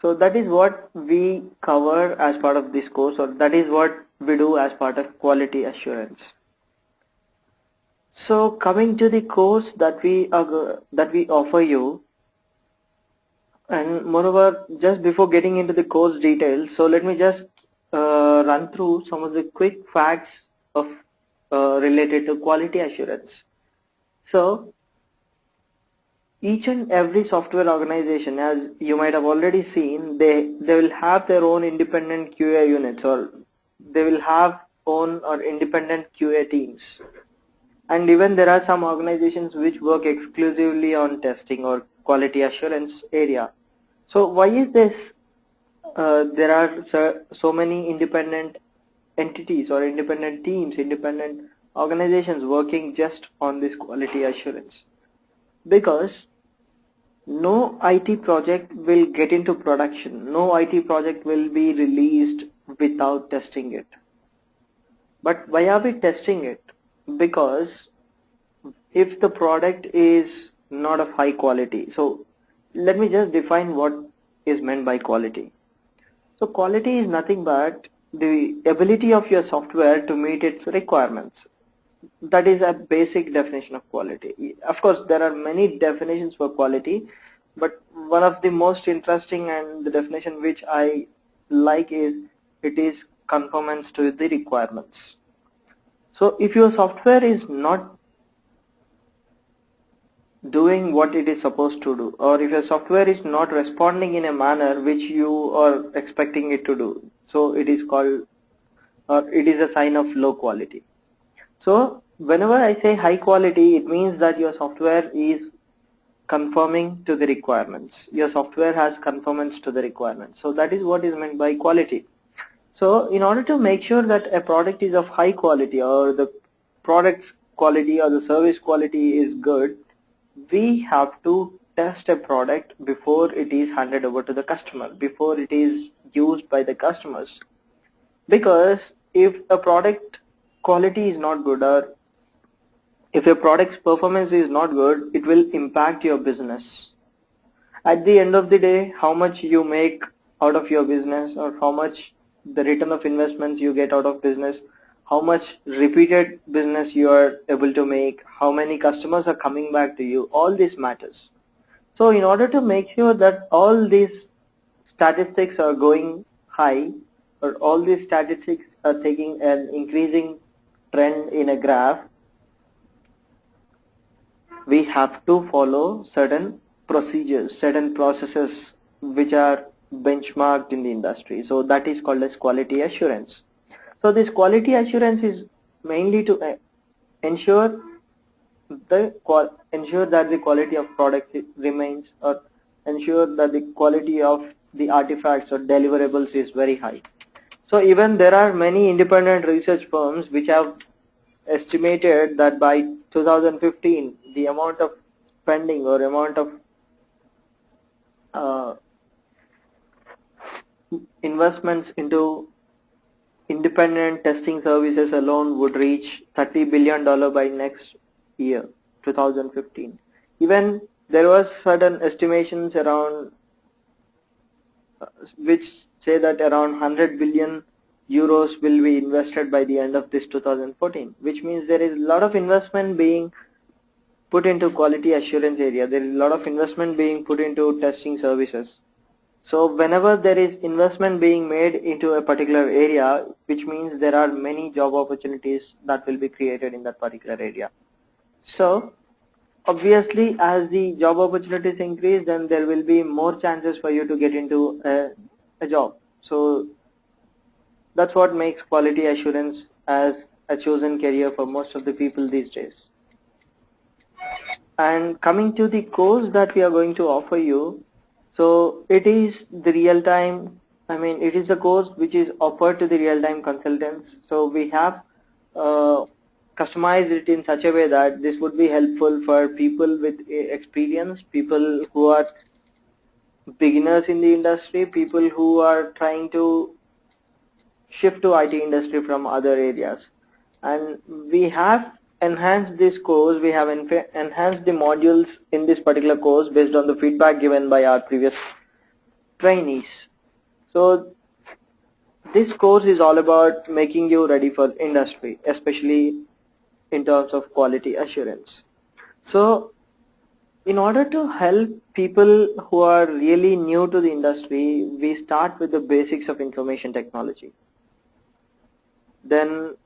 So that is what we cover as part of this course, or that is what we do as part of quality assurance. So coming to the course that we offer you, and moreover, just before getting into the course details, so let me just run through some of the quick facts of related to quality assurance. So each and every software organization, as you might have already seen, they will have their own independent QA units, or they will have own or independent QA teams. And even there are some organizations which work exclusively on testing or quality assurance area. So why is this? There are so many independent entities or independent teams, independent organizations working just on this quality assurance. Because no IT project will get into production, no IT project will be released without testing it. But why are we testing it? Because if the product is not of high quality, so let me just define what is meant by quality. So quality is nothing but the ability of your software to meet its requirements. That is a basic definition of quality. Of course, there are many definitions for quality, but one of the most interesting and the definition which I like is it is conformance to the requirements. So if your software is not doing what it is supposed to do, or if your software is not responding in a manner which you are expecting it to do, so it is called, or it is a sign of low quality. So whenever I say high quality, it means that your software is conforming to the requirements. Your software has conformance to the requirements. So that is what is meant by quality. So in order to make sure that a product is of high quality, or the product's quality or the service quality is good, we have to test a product before it is handed over to the customer, before it is used by the customers. Because if a product quality is not good, or if a product's performance is not good, it will impact your business. At the end of the day, how much you make out of your business, or how much the return of investments you get out of business, how much repeated business you are able to make, how many customers are coming back to you, all this matters. So in order to make sure that all these statistics are going high, or all these statistics are taking an increasing trend in a graph, we have to follow certain procedures, certain processes which are benchmarked in the industry. So that is called as quality assurance. So this quality assurance is mainly to ensure that the quality of products remains, or ensure that the quality of the artifacts or deliverables is very high. So even there are many independent research firms which have estimated that by 2015 the amount of spending or amount of investments into independent testing services alone would reach $30 billion by next year, 2015. Even there was certain estimations around which say that around 100 billion euros will be invested by the end of this 2014, which means there is a lot of investment being put into quality assurance area. There is a lot of investment being put into testing services. So whenever there is investment being made into a particular area, which means there are many job opportunities that will be created in that particular area. So obviously as the job opportunities increase, then there will be more chances for you to get into a job. So that's what makes quality assurance as a chosen career for most of the people these days. And coming to the course that we are going to offer you, so it is the real-time, it is the course which is offered to the real-time consultants. So we have customized it in such a way that this would be helpful for people with experience, people who are beginners in the industry, people who are trying to shift to IT industry from other areas. And we have enhanced this course, we have enhanced the modules in this particular course based on the feedback given by our previous trainees. So this course is all about making you ready for industry, especially in terms of quality assurance. So in order to help people who are really new to the industry, we start with the basics of information technology. Then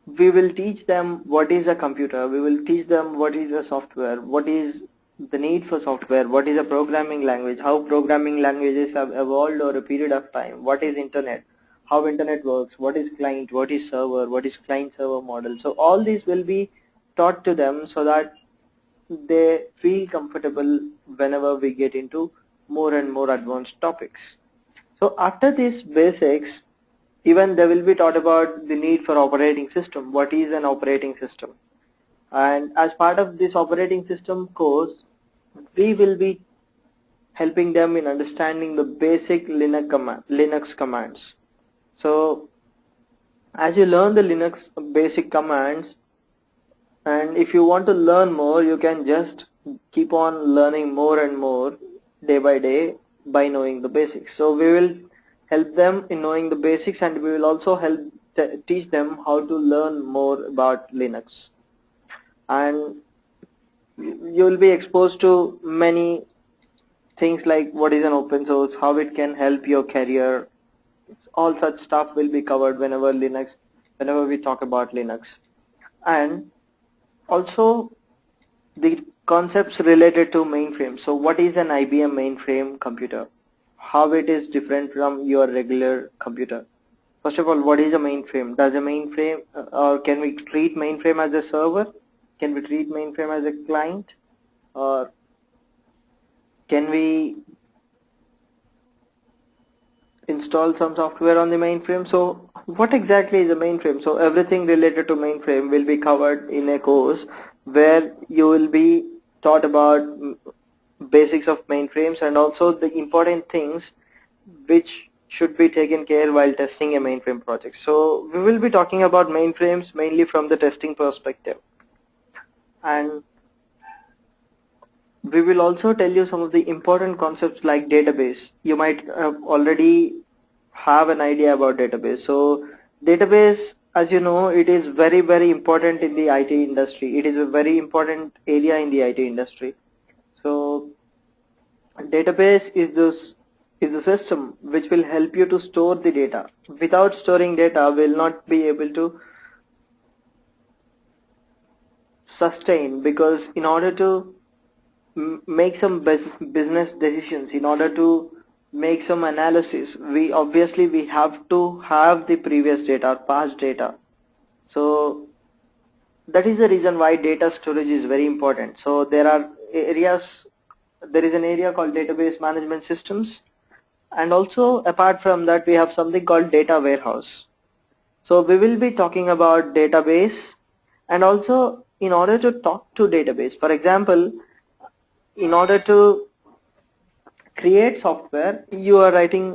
we will teach them what is a computer, we will teach them what is a software, what is the need for software, what is a programming language, how programming languages have evolved over a period of time, what is internet, how internet works, what is client, what is server, what is client server model. So all these will be taught to them so that they feel comfortable whenever we get into more and more advanced topics. So after these basics, even they will be taught about the need for operating system. What is an operating system? And as part of this operating system course, we will be helping them in understanding the basic Linux commands. So as you learn the Linux basic commands, and if you want to learn more, you can just keep on learning more and more day by day by knowing the basics. So we will help them in knowing the basics, and we will also help teach them how to learn more about Linux. And you will be exposed to many things like what is an open source, how it can help your career. All such stuff will be covered whenever we talk about Linux. And also the concepts related to mainframe. So what is an IBM mainframe computer? How it is different from your regular computer? First of all, what is a mainframe? Does a mainframe, or can we treat mainframe as a server? Can we treat mainframe as a client? Or can we install some software on the mainframe? So what exactly is a mainframe? So everything related to mainframe will be covered in a course where you will be taught about basics of mainframes and also the important things which should be taken care while testing a mainframe project. So we will be talking about mainframes mainly from the testing perspective, and we will also tell you some of the important concepts like database. You might already have an idea about database. So database, as you know, it is very important in the IT industry. It is a very important area in the IT industry. So database is the system which will help you to store the data. Without storing data, we will not be able to sustain, because in order to make some business decisions, in order to make some analysis, we have to have the previous data or past data. So that is the reason why data storage is very important. So there is an area called database management systems, and also apart from that we have something called data warehouse. So we will be talking about database, and also in order to talk to database, for example, in order to create software, you are writing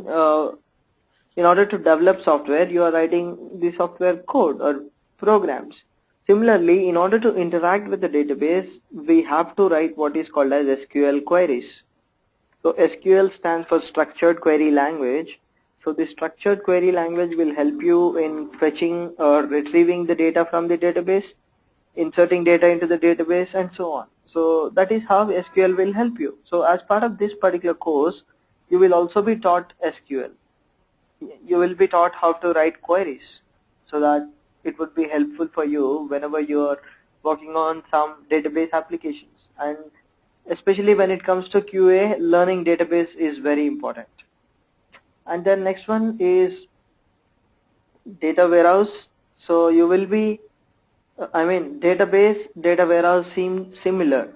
in order to develop software, you are writing the software code or programs. Similarly, in order to interact with the database, we have to write what is called as SQL queries. So SQL stands for structured query language. So the structured query language will help you in fetching or retrieving the data from the database, inserting data into the database, and so on. So that is how SQL will help you. So as part of this particular course, you will also be taught SQL. You will be taught how to write queries, so that it would be helpful for you whenever you are working on some database applications. And especially when it comes to QA, learning database is very important. And then next one is data warehouse. So you will be database, data warehouse seem similar,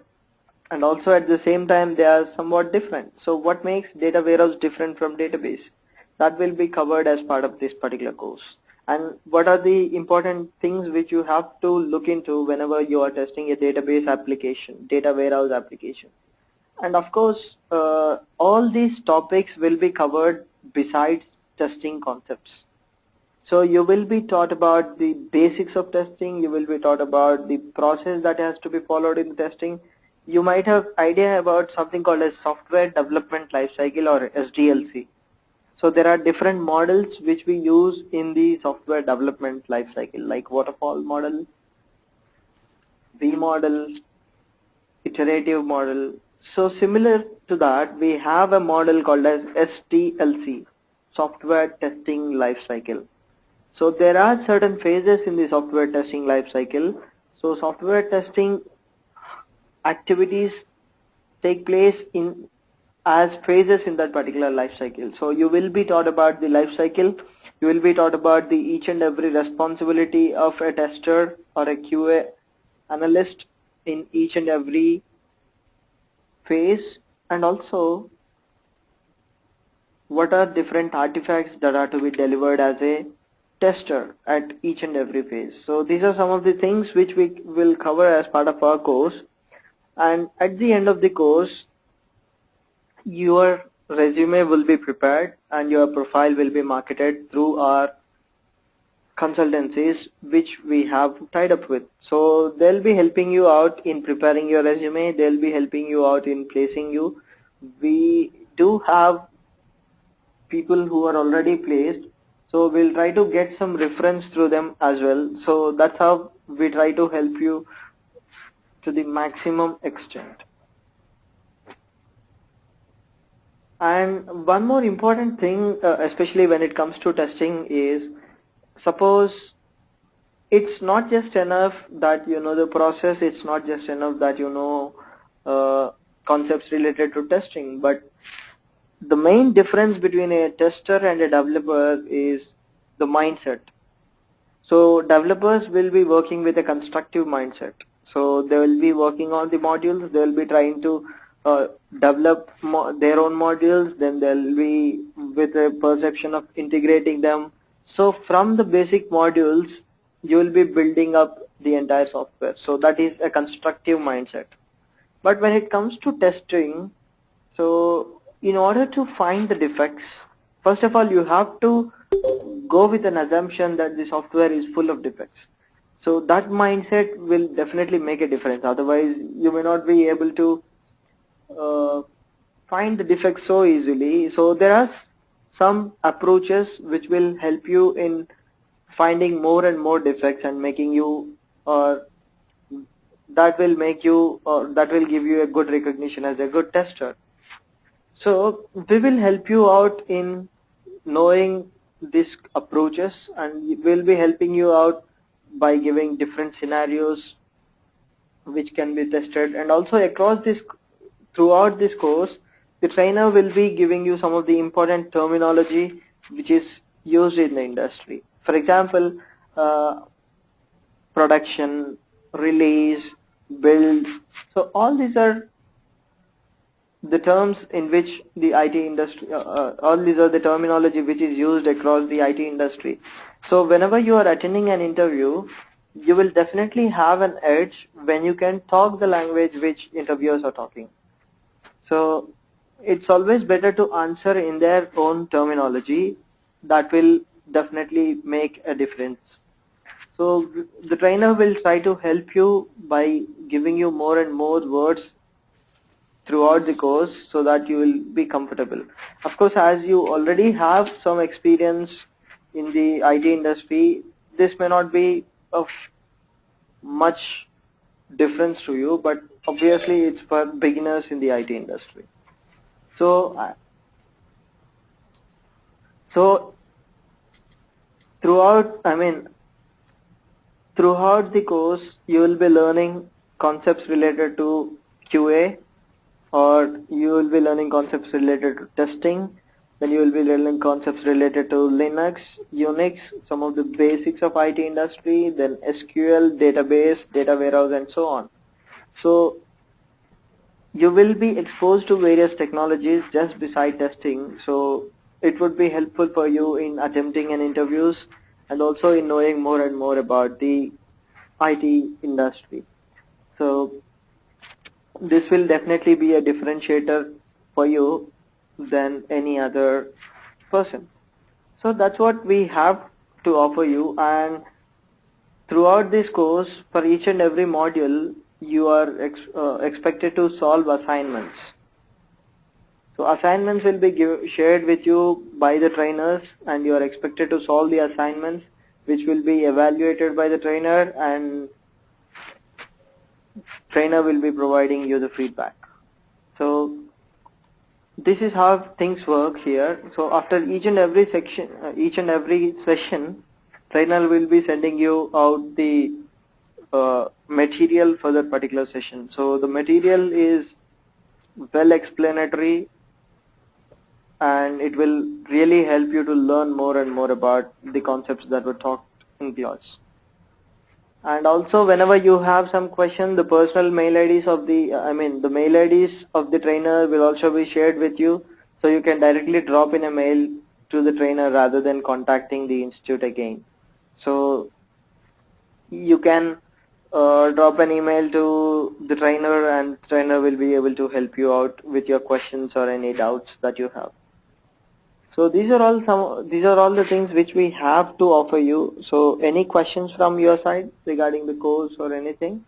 and also at the same time they are somewhat different. So what makes data warehouse different from database? That will be covered as part of this particular course. And what are the important things which you have to look into whenever you are testing a database application, data warehouse application. And of course, all these topics will be covered besides testing concepts. So you will be taught about the basics of testing, you will be taught about the process that has to be followed in testing, you might have idea about something called as software development lifecycle or SDLC. So there are different models which we use in the software development lifecycle, like waterfall model, V model, iterative model. So similar to that, we have a model called as STLC, software testing lifecycle. So there are certain phases in the software testing lifecycle. So software testing activities take place in as phases in that particular life cycle. So you will be taught about the life cycle, you will be taught about the each and every responsibility of a tester or a QA analyst in each and every phase, and also what are different artifacts that are to be delivered as a tester at each and every phase. So these are some of the things which we will cover as part of our course, and at the end of the course your resume will be prepared and your profile will be marketed through our consultancies which we have tied up with. So they'll be helping you out in preparing your resume, they'll be helping you out in placing you. We do have people who are already placed, so we'll try to get some reference through them as well. So that's how we try to help you to the maximum extent. And one more important thing, especially when it comes to testing, is suppose it's not just enough that you know the process, it's not just enough that you know concepts related to testing, but the main difference between a tester and a developer is the mindset. So developers will be working with a constructive mindset. So they will be working on the modules, they will be trying to develop their own modules, then they'll be with a perception of integrating them. So from the basic modules, you will be building up the entire software. So that is a constructive mindset. But when it comes to testing, so in order to find the defects, first of all, you have to go with an assumption that the software is full of defects. So that mindset will definitely make a difference. Otherwise, you may not be able to find the defects so easily. So there are some approaches which will help you in finding more and more defects and making you that will make you that will give you a good recognition as a good tester. So we will help you out in knowing these approaches, and we'll be helping you out by giving different scenarios which can be tested. And also across this, throughout this course, the trainer will be giving you some of the important terminology which is used in the industry. For example, production, release, build. So all these are the terms in which the IT industry, all these are the terminology which is used across the IT industry. So whenever you are attending an interview, you will definitely have an edge when you can talk the language which interviewers are talking. So it's always better to answer in their own terminology. That will definitely make a difference. So the trainer will try to help you by giving you more and more words throughout the course so that you will be comfortable. Of course, as you already have some experience in the IT industry, this may not be of much difference to you, but obviously it's for beginners in the IT industry. So throughout the course, you will be learning concepts related to QA, or you will be learning concepts related to testing, then you will be learning concepts related to Linux, Unix, some of the basics of IT industry, then SQL, database, data warehouse, and so on. So you will be exposed to various technologies just beside testing. So it would be helpful for you in attempting an interviews and also in knowing more and more about the IT industry. So this will definitely be a differentiator for you than any other person. So that's what we have to offer you, and throughout this course, for each and every module, you are expected to solve assignments. So assignments will be shared with you by the trainers, and you are expected to solve the assignments, which will be evaluated by the trainer, and trainer will be providing you the feedback. So this is how things work here. So after each and every session, trainer will be sending you out the material for that particular session. So the material is well explanatory, and it will really help you to learn more and more about the concepts that were taught in class. And also, whenever you have some question, the personal mail IDs of the mail IDs of the trainer will also be shared with you, so you can directly drop in a mail to the trainer rather than contacting the institute again. So you can drop an email to the trainer, and trainer will be able to help you out with your questions or any doubts that you have. So these are all the things which we have to offer you. So any questions from your side regarding the course or anything?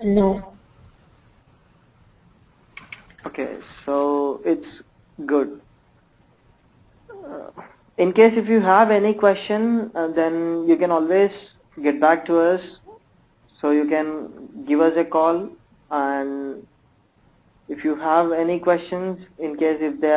No. Okay, so it's good. In case if you have any question, then you can always get back to us. So you can give us a call, and if you have any questions, in case if they